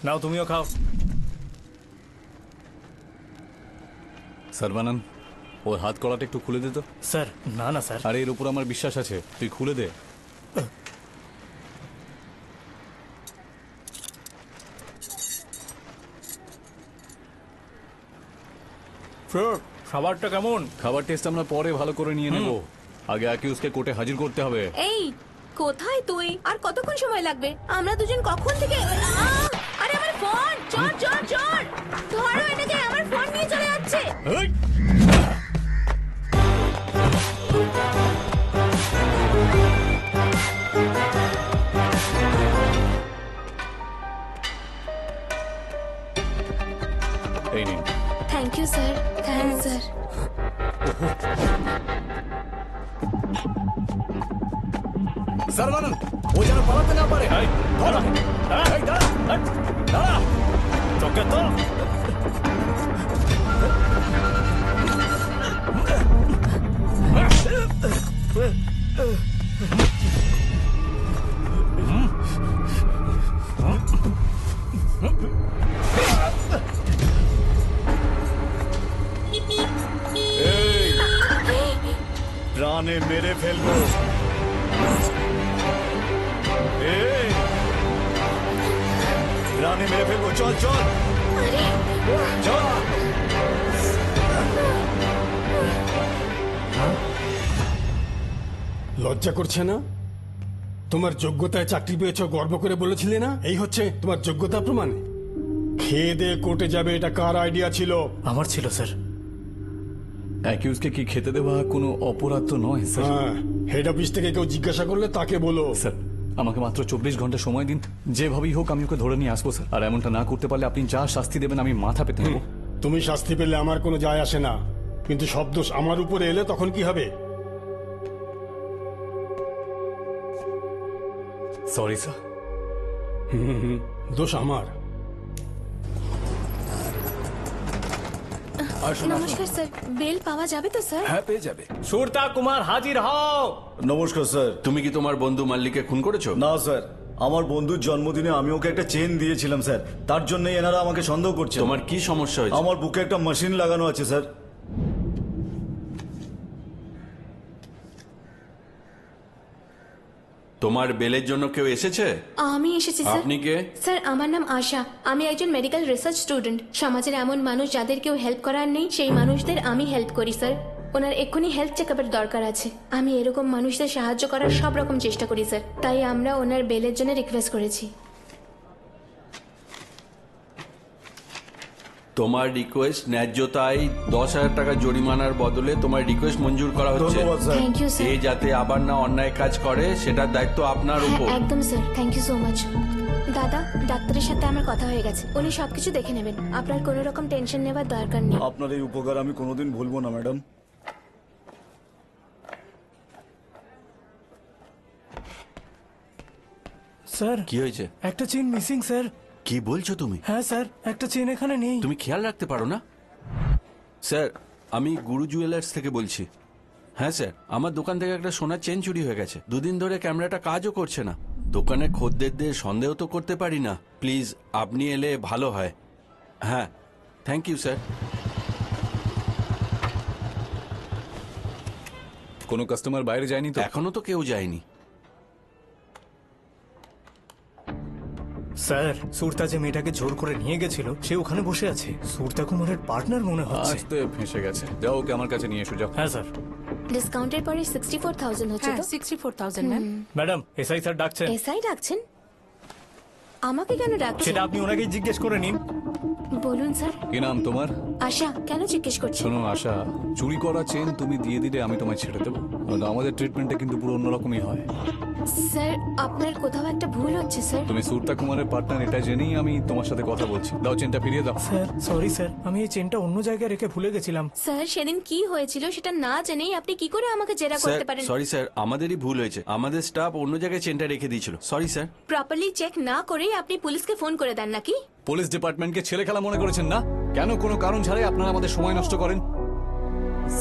নাও তুমিও খাও। সর্বানন্দ, ওর হাত কলাটা একটু খুলে দে তো। স্যার না না স্যার। আরে এর উপর আমার বিশ্বাস আছে, তুই খুলে দে। স্যার খাবারটা কেমন? খাবার টেস্ট আমরা পরে ভালো করে নিয়ে নেব, আগে অ্যাকিউজকে কোর্টে হাজির করতে হবে। এই কোথায় তুই? আর কতক্ষণ সময় লাগবে? আমরা দুজন কখন থেকে আরে আমার ফোন! চল চল চল, ধরো এটাকে, আমার ফোন নিয়ে চলে যাচ্ছে। এই নিন। Thank you sir. Thank sir. Sarbananda, ও যেন পালাতে না পারে। এই, ধরো। এই, দাঁড়া, এই, দাঁড়া। তোকে তো প্রাণে মেরে ফেলবো। প্রাণে মেরে ফেলবো, চল চল চল। লজ্জা করছে না? তোমার যোগ্যতায় চাকরি পেয়েছো গর্ব করে বলেছিলে না? এই হচ্ছে তোমার যোগ্যতা প্রমাণ। খেয়ে দিয়ে কোর্টে যাবে, এটা কার আইডিয়া ছিল? আমার ছিল স্যার। অ্যাকিউজকে কি খেতে দেওয়া কোনো অপরাধ তো নয় স্যার। হ্যাঁ, হেড অফিস থেকে কেউ জিজ্ঞাসা করলে তাকে বলো। স্যার আমাকে মাত্র 24 ঘন্টা সময় দিন, যেভাবেই হোক আমি ওকে ধরে নিয়ে আসবো স্যার। আর এমনটা না করতে পারলে আপনি যা শাস্তি দেবেন আমি মাথা পেতে নেবো। তুমি শাস্তি পেলে আমার কোনো যায় আসে না, কিন্তু সব দোষ আমার উপরে এলে তখন কি হবে? Sorry sir. দোষ আমার। নমস্কার স্যার, বেল পাওয়া যাবে তো স্যার? হ্যাঁ, পেয়ে যাবে। সুরতা কুমার হাজির হও। নমস্কার স্যার। তুমি কি তোমার বন্ধু মাল্লিককে খুন করেছো? না স্যার, আমার বন্ধুর জন্মদিনে আমি ওকে একটা চেন দিয়েছিলাম স্যার, তার জন্যই এনারা আমাকে সন্দেহ করছে। তোমার কি সমস্যা হয়েছে? আমার বুকে একটা মেশিন লাগানো আছে স্যার। তোমার বেলের জন্য কেউ এসেছে? আমি এসেছি স্যার। আপনি কে? স্যার আমার নাম আশা, আমি একজন মেডিকেল রিসার্চ স্টুডেন্ট। সমাজের এমন মানুষ যাদের কেউ হেল্প করার নেই, সেই মানুষদের আমি হেল্প করি স্যার। ওনার এক্ষুনি হেলথ চেক আপের দরকার আছে। আমি এরকম মানুষদের সাহায্য করার সব রকম চেষ্টা করি স্যার, তাই আমরা ওনার বেলের জন্য রিকোয়েস্ট করেছি। তোমার রিকোয়েস্ট ন্যায্য, তাই 10,000 টাকা জরিমানার বদলে তোমার রিকোয়েস্ট মঞ্জুর করা হচ্ছে। ধন্যবাদ স্যার। Thank you sir. এ যাতে আবার না অন্যায় কাজ করে সেটার দায়িত্ব আপনার হ্যাঁ উপর। একদম sir, thank you so much. দাদা, ডাক্তারের সাথে আমার কথা হয়ে গেছে, উনি সবকিছু দেখে নেবেন, আপনার কোনো রকম টেনশন নেওয়ার দরকার নেই। আপনার এই উপকার আমি কোনোদিন ভুলবো না ম্যাডাম। স্যার কি হয়েছে? একটা চেন মিসিং স্যার। কি বলছো তুমি? হ্যাঁ স্যার, একটা চেন এখানে নেই। তুমি খেয়াল রাখতে পারো না? স্যার, আমি গুরু জুয়েলার্স থেকে বলছি। হ্যাঁ স্যার, আমার দোকান থেকে একটা সোনার চেন চুরি হয়ে গেছে। 2 দিন ধরে ক্যামেরাটা কাজও করছে না। দোকানের খদ্দেরদের সন্দেহ তো করতে পারি না। প্লিজ আপনি এলে ভালো হয়। হ্যাঁ, থ্যাংক ইউ স্যার। কোনো কাস্টমার বাইরে যায়নি তো? এখনো তো কেউ যায়নি। স্যার সুরতা যে মেয়েটাকে জোর করে নিয়ে গেছিল সে ওখানে বসে আছে। সুরতা কুমারের পার্টনার মনে হচ্ছে। আসতে ফেঁসে গেছে। যাও ওকে আমার কাছে নিয়ে এসো, যাও। হ্যাঁ স্যার। ডিসকাউন্টের পরে 64,000 হচ্ছে তো? 64,000 ম্যাম। ম্যাডাম এসআই স্যার ডাকছেন। এসআই ডাকছেন? আমাকে কেন ডাকছেন? সেটা আপনি ওনাকেই জিজ্ঞেস করে নিন। বলুন স্যার। কি নাম তোমার? আশা, কেন জিজ্ঞেস করছেন? শোনো আশা, চুরি করা চেন তুমি দিয়ে দিলে আমি তোমায় ছেড়ে দেবো। আমাদের ট্রিটমেন্টটা কিন্তু পুরো অন্যরকমই হয়। স্যার আপনার কোথাও একটা ভুল হচ্ছে স্যার। তুমি সুরতা কুমারের পার্টনার এটা জেনেই আমি তোমার সাথে কথা বলছি। দাও চেনটা ফিরিয়ে দাও। স্যার সরি স্যার, আমি এই চেনটা অন্য জায়গায় রেখে ভুলে গেছিলাম। স্যার সেদিন কি হয়েছিল সেটা না জেনেই আপনি কি করে আমাকে জেরা স্যার করতে পারেন? সরি স্যার, আমাদেরই ভুল হয়েছে। আমাদের স্টাফ অন্য জায়গায় চেনটা রেখে দিয়েছিল। Sorry sir. প্রপারলি চেক না করেই আপনি পুলিশকে ফোন করে দেন নাকি? পুলিশ ডিপার্টমেন্টকে ছেলে খেলা মনে করেছেন না? কেন কোনো কারণ ছাড়াই আপনারা আমাদের সময় নষ্ট করেন?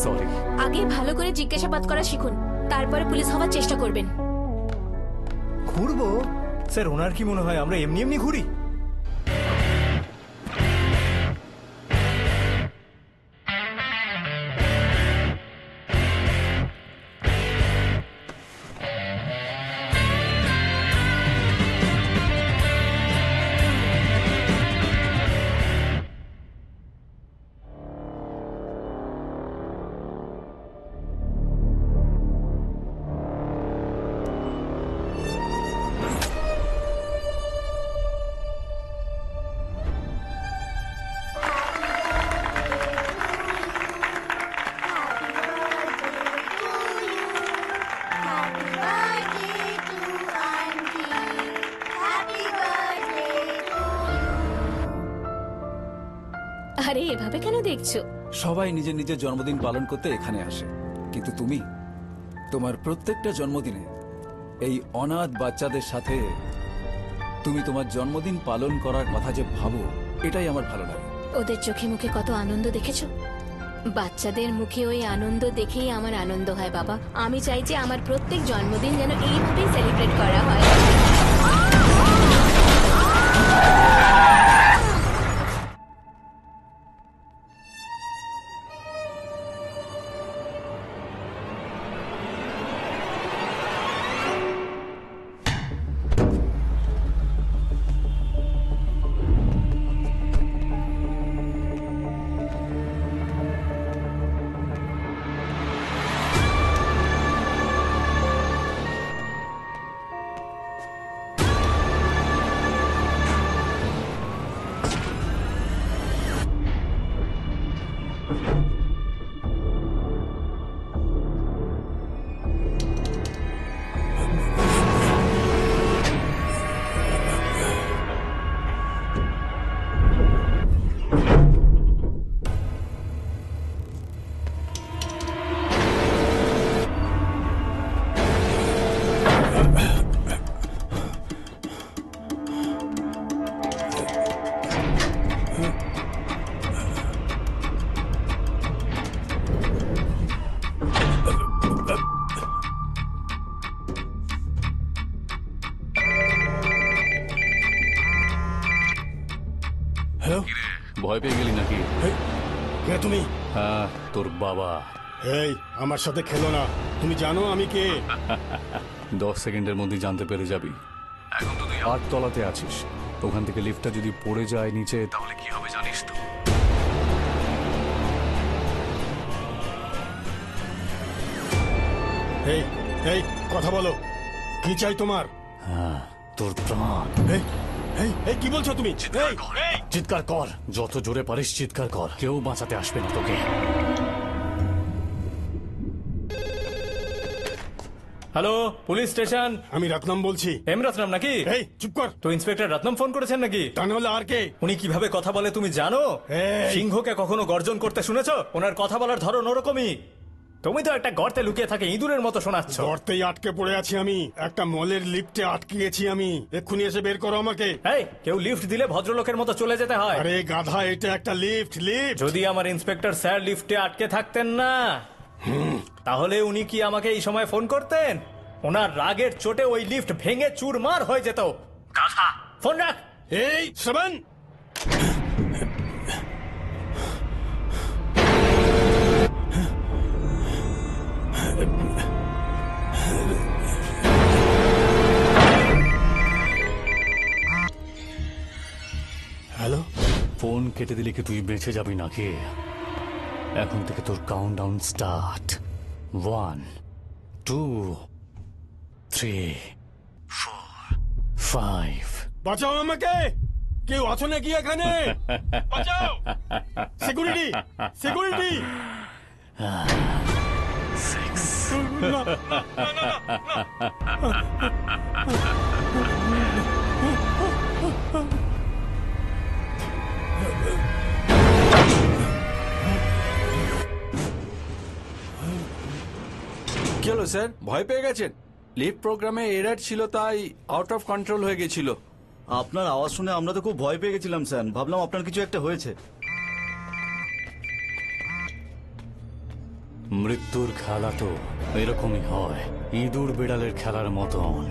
সরি। আগে ভালো করে জিজ্ঞাসাবাদ করা শিখুন, তারপরে পুলিশ হওয়ার চেষ্টা করবেন। ঘুরবো? স্যার ওনার কি মনে হয় আমরা এমনি এমনি ঘুরি? আরে এভাবে কেন দেখছো? সবাই নিজের নিজের জন্মদিন পালন করতে এখানে আসে, কিন্তু তুমি তোমার প্রত্যেকটা জন্মদিনে এই অনাথ বাচ্চাদের সাথে তুমি তোমার জন্মদিন পালন করার কথা যে ভাবো, এটাই আমার ভালো লাগে। ওদের চোখে মুখে কত আনন্দ দেখেছো? বাচ্চাদের মুখে ওই আনন্দ দেখেই আমার আনন্দ হয় বাবা। আমি চাই যে আমার প্রত্যেক জন্মদিন যেন এইভাবেই সেলিব্রেট করা হয়। হ্যালো, ভয় পেয়ে গেলি নাকি? কে তুমি? হ্যাঁ, তোর বাবা। এই, আমার সাথে খেলো না। তুমি জানো আমি কে? 10 সেকেন্ডের মধ্যে জানতে পেরে যাবি। এখন তো তুই 8 তলাতে আছিস, ওখান থেকে লিফটটা যদি পড়ে যায় নিচে তাহলে কি হবে জানিস তো? এই এই কথা বলো, কি চাই তোমার? হ্যাঁ, তোর প্রাণ। এই এই এই কি বলছো তুমি? এই এই চিৎকার কর, যত জোরে পারিস চিৎকার কর, কেউ বাঁচাতে আসবে না তোকে। Hello, police station. আমি রত্নম বলছি। এম রত্নম নাকি? এই চুপ কর। তো ইন্সপেক্টর রত্নম ফোন করেছেন নাকি? তা নাহলে আর কে? উনি কিভাবে কথা বলে তুমি জানো? এই। সিংহকে কখনো গর্জন করতে শুনেছো? ওনার কথা বলার ধরন ওরকমই। তুমি তো একটা গর্তে লুকিয়ে থাকে ইঁদুরের মতো শোনাচ্ছ। গর্তেই আটকে পড়ে আছি আমি, একটা মলের লিফটে আটকে গেছি আমি। এক্ষুনি এসে বের করো আমাকে। এই, কেউ লিফট দিলে ভদ্রলোকের মতো চলে যেতে হয়। আরে গাধা, এটা একটা লিফট। লিফট যদি আমার ইন্সপেক্টর স্যার লিফটে আটকে থাকতেন না, তাহলে উনি কি আমাকে এই সময় ফোন করতেন? ওনার রাগের চোটে ওই লিফট ভেঙে চুরমার হয়ে যেত। গাধা, ফোন রাখ। এই শ্রবণ, হ্যালো। ফোন কেটে দিলে কি তুই বেঁচে যাবি নাকি? এখন থেকে তোর কাউন্টডাউন স্টার্ট। 1 2 3 4 5। বাঁচাও আমাকে, কেউ আছো নাকি এখানে? বাঁচাও, সিকিউরিটি, সিকিউরিটি। 6। কি হলো স্যার, ভয় পেয়ে গেছেন? লিফট প্রোগ্রামে এরার ছিল, তাই আউট অফ কন্ট্রোল হয়ে গেছিল। আপনার আওয়াজ শুনে আমরা তো খুব ভয় পেয়ে গেছিলাম স্যার, ভাবলাম আপনার কিছু একটা হয়েছে। মৃত্যুর খেলা তো এরকমই হয়, ইঁদুর বিড়ালের খেলার মতন।